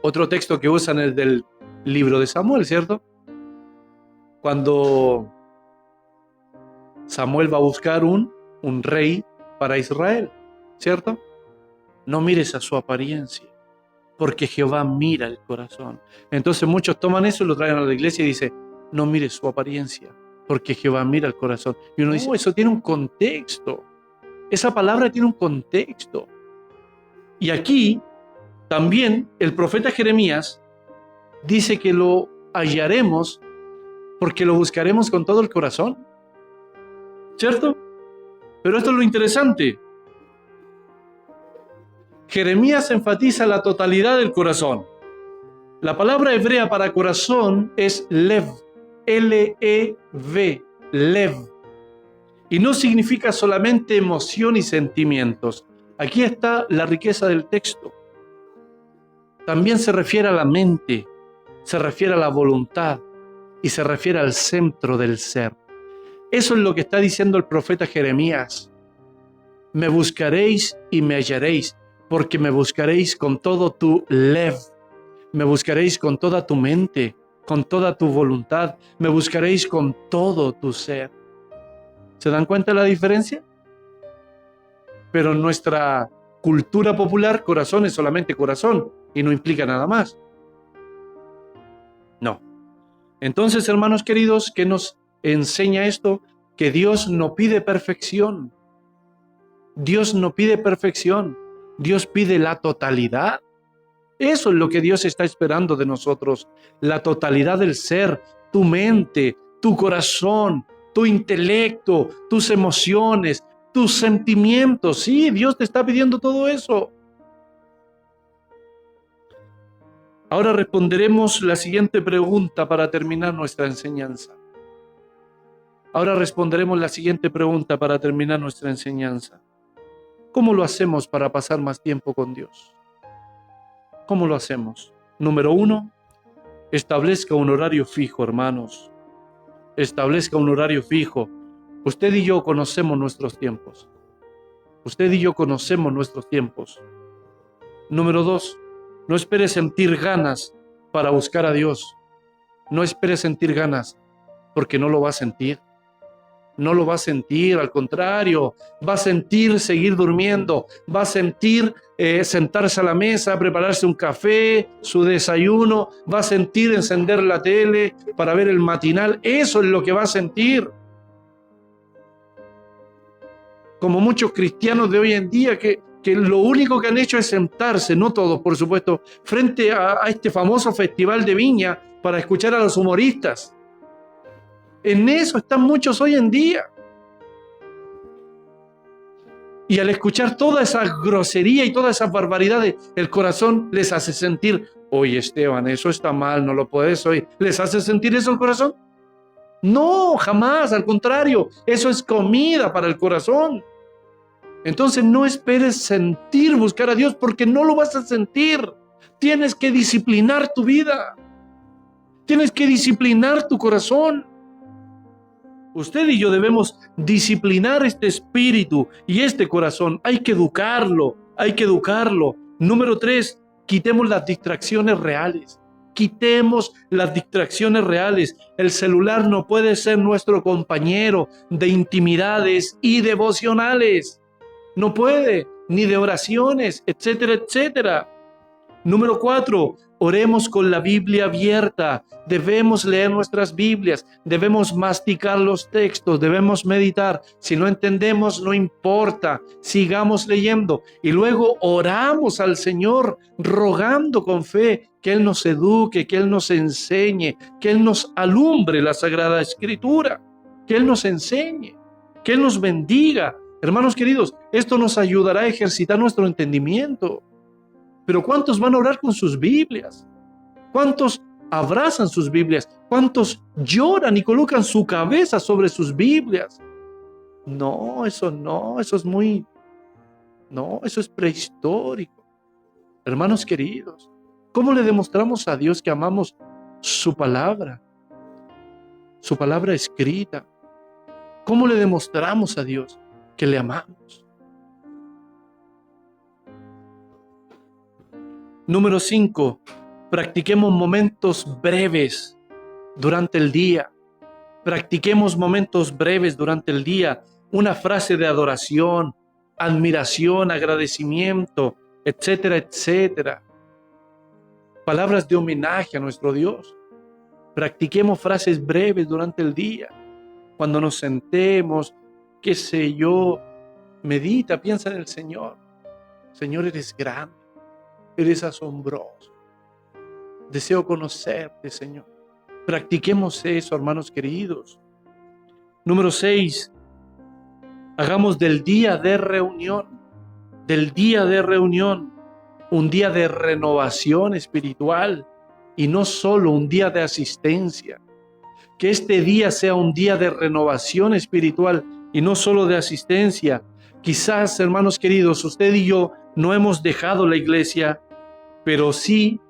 Otro texto que usan es del libro de Samuel, ¿cierto? Cuando Samuel va a buscar un rey para Israel, ¿cierto? No mires a su apariencia, porque Jehová mira el corazón. Entonces muchos toman eso y lo traen a la iglesia y dicen, no mires su apariencia, porque Jehová mira el corazón. Y uno dice, eso tiene un contexto. Esa palabra tiene un contexto. Y aquí también el profeta Jeremías dice que lo hallaremos porque lo buscaremos con todo el corazón, ¿cierto? Pero esto es lo interesante. Jeremías enfatiza la totalidad del corazón. La palabra hebrea para corazón es lev, L-E-V, lev. Y no significa solamente emoción y sentimientos. Aquí está la riqueza del texto. También se refiere a la mente, se refiere a la voluntad y se refiere al centro del ser. Eso es lo que está diciendo el profeta Jeremías. Me buscaréis y me hallaréis, porque me buscaréis con todo tu lev, me buscaréis con toda tu mente, con toda tu voluntad, me buscaréis con todo tu ser. ¿Se dan cuenta de la diferencia? Pero en nuestra cultura popular, corazón es solamente corazón y no implica nada más. No. Entonces, hermanos queridos, ¿qué nos enseña esto? Que Dios no pide perfección. Dios no pide perfección. Dios pide la totalidad. Eso es lo que Dios está esperando de nosotros. La totalidad del ser, tu mente, tu corazón, tu intelecto, tus emociones, tus sentimientos. Sí, Dios te está pidiendo todo eso. Ahora responderemos la siguiente pregunta para terminar nuestra enseñanza. ¿Cómo lo hacemos para pasar más tiempo con Dios? ¿Cómo lo hacemos? Número 1, establezca un horario fijo, hermanos. Establezca un horario fijo. Usted y yo conocemos nuestros tiempos. Número 2, no espere sentir ganas para buscar a Dios. No espere sentir ganas, porque no lo va a sentir. No lo va a sentir, al contrario, va a sentir seguir durmiendo, va a sentir sentarse a la mesa, prepararse un café, su desayuno, va a sentir encender la tele para ver el matinal. Eso es lo que va a sentir. como muchos cristianos de hoy en día que lo único que han hecho es sentarse, no todos por supuesto, frente a este famoso festival de Viña para escuchar a los humoristas. En eso están muchos hoy en día. Y al escuchar toda esa grosería y todas esas barbaridades, el corazón les hace sentir, oye Esteban, eso está mal, no lo puedes oír. ¿Les hace sentir eso el corazón? No, jamás, al contrario, eso es comida para el corazón. Entonces no esperes sentir, buscar a Dios, porque no lo vas a sentir. Tienes que disciplinar tu vida. Tienes que disciplinar tu corazón. Usted y yo debemos disciplinar este espíritu y este corazón. Hay que educarlo, hay que educarlo. Número 3, quitemos las distracciones reales. Quitemos las distracciones reales. El celular no puede ser nuestro compañero de intimidades y devocionales. No puede, ni de oraciones, etcétera, etcétera. Número 4, oremos con la Biblia abierta. Debemos leer nuestras Biblias, debemos masticar los textos, debemos meditar. Si no entendemos, no importa, sigamos leyendo. Y luego oramos al Señor, rogando con fe que Él nos eduque, que Él nos enseñe, que Él nos alumbre la Sagrada Escritura, que Él nos enseñe, que Él nos bendiga. Hermanos queridos, esto nos ayudará a ejercitar nuestro entendimiento. Pero ¿cuántos van a orar con sus Biblias? ¿Cuántos abrazan sus Biblias? ¿Cuántos lloran y colocan su cabeza sobre sus Biblias? No, eso es prehistórico. Hermanos queridos, ¿cómo le demostramos a Dios que amamos su palabra escrita? ¿Cómo le demostramos a Dios que le amamos? Número 5, practiquemos momentos breves durante el día. Practiquemos momentos breves durante el día. Una frase de adoración, admiración, agradecimiento, etcétera, etcétera. Palabras de homenaje a nuestro Dios. Practiquemos frases breves durante el día. Cuando nos sentemos, qué sé yo, medita, piensa en el Señor. Señor, eres grande. Eres asombroso. Deseo conocerte, Señor. Practiquemos eso, hermanos queridos. Número 6. Hagamos del día de reunión, un día de renovación espiritual y no solo un día de asistencia. Que este día sea un día de renovación espiritual y no solo de asistencia. Quizás, hermanos queridos, usted y yo no hemos dejado la iglesia, pero sí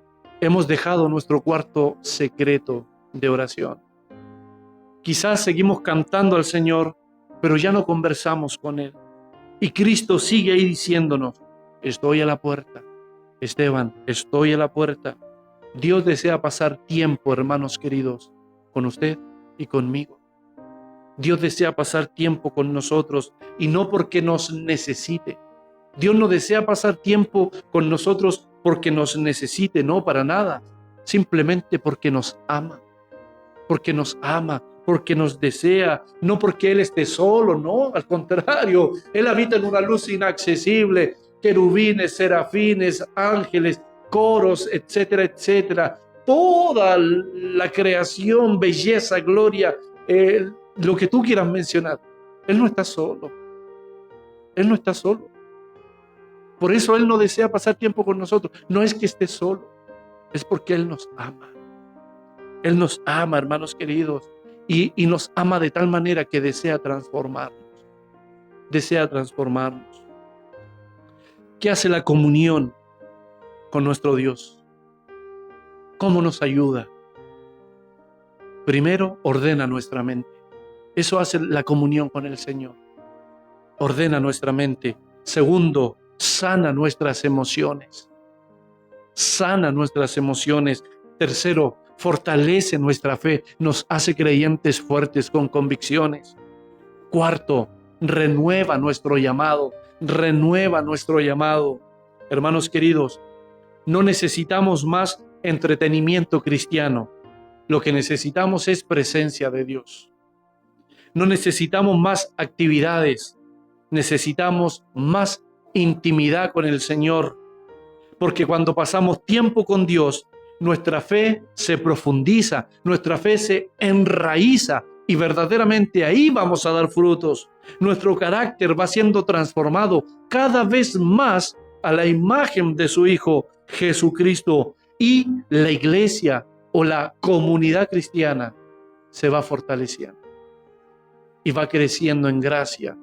hemos dejado nuestro cuarto secreto de oración. Quizás seguimos cantando al Señor, pero ya no conversamos con Él. Y Cristo sigue ahí diciéndonos, estoy a la puerta. Esteban, estoy a la puerta. Dios desea pasar tiempo, hermanos queridos, con usted y conmigo. Dios desea pasar tiempo con nosotros y no porque nos necesite. Dios no desea pasar tiempo con nosotros porque nos necesite, no, para nada. Simplemente porque nos ama. Porque nos ama, porque nos desea, no porque Él esté solo, no, al contrario. Él habita en una luz inaccesible, querubines, serafines, ángeles, coros, etcétera, etcétera. Toda la creación, belleza, gloria, lo que tú quieras mencionar. Él no está solo. Él no está solo. Por eso Él no desea pasar tiempo con nosotros. No es que esté solo, es porque Él nos ama. Él nos ama, hermanos queridos, y nos ama de tal manera que desea transformarnos. Desea transformarnos. ¿Qué hace la comunión con nuestro Dios? ¿Cómo nos ayuda? Primero, ordena nuestra mente. Eso hace la comunión con el Señor. Ordena nuestra mente. Segundo, sana nuestras emociones. Sana nuestras emociones. Tercero, fortalece nuestra fe, nos hace creyentes fuertes con convicciones. Cuarto, renueva nuestro llamado. Hermanos queridos, no necesitamos más entretenimiento cristiano. Lo que necesitamos es presencia de Dios. No necesitamos más actividades. necesitamos más intimidad con el Señor, porque cuando pasamos tiempo con Dios, nuestra fe se profundiza, nuestra fe se enraiza y verdaderamente ahí vamos a dar frutos. Nuestro carácter va siendo transformado cada vez más a la imagen de su Hijo Jesucristo, y la iglesia o la comunidad cristiana se va fortaleciendo y va creciendo en gracia,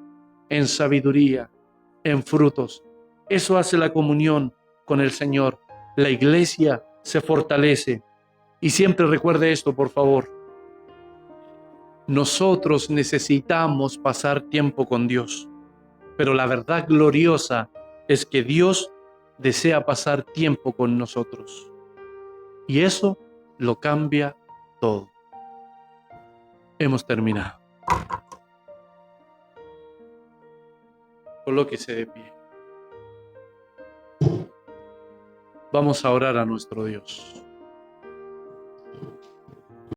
en sabiduría, en frutos. Eso hace la comunión con el Señor. La iglesia se fortalece. Y siempre recuerde esto, por favor. Nosotros necesitamos pasar tiempo con Dios, pero la verdad gloriosa es que Dios desea pasar tiempo con nosotros. Y eso lo cambia todo. Hemos terminado. Colóquese de pie. Vamos a orar a nuestro Dios.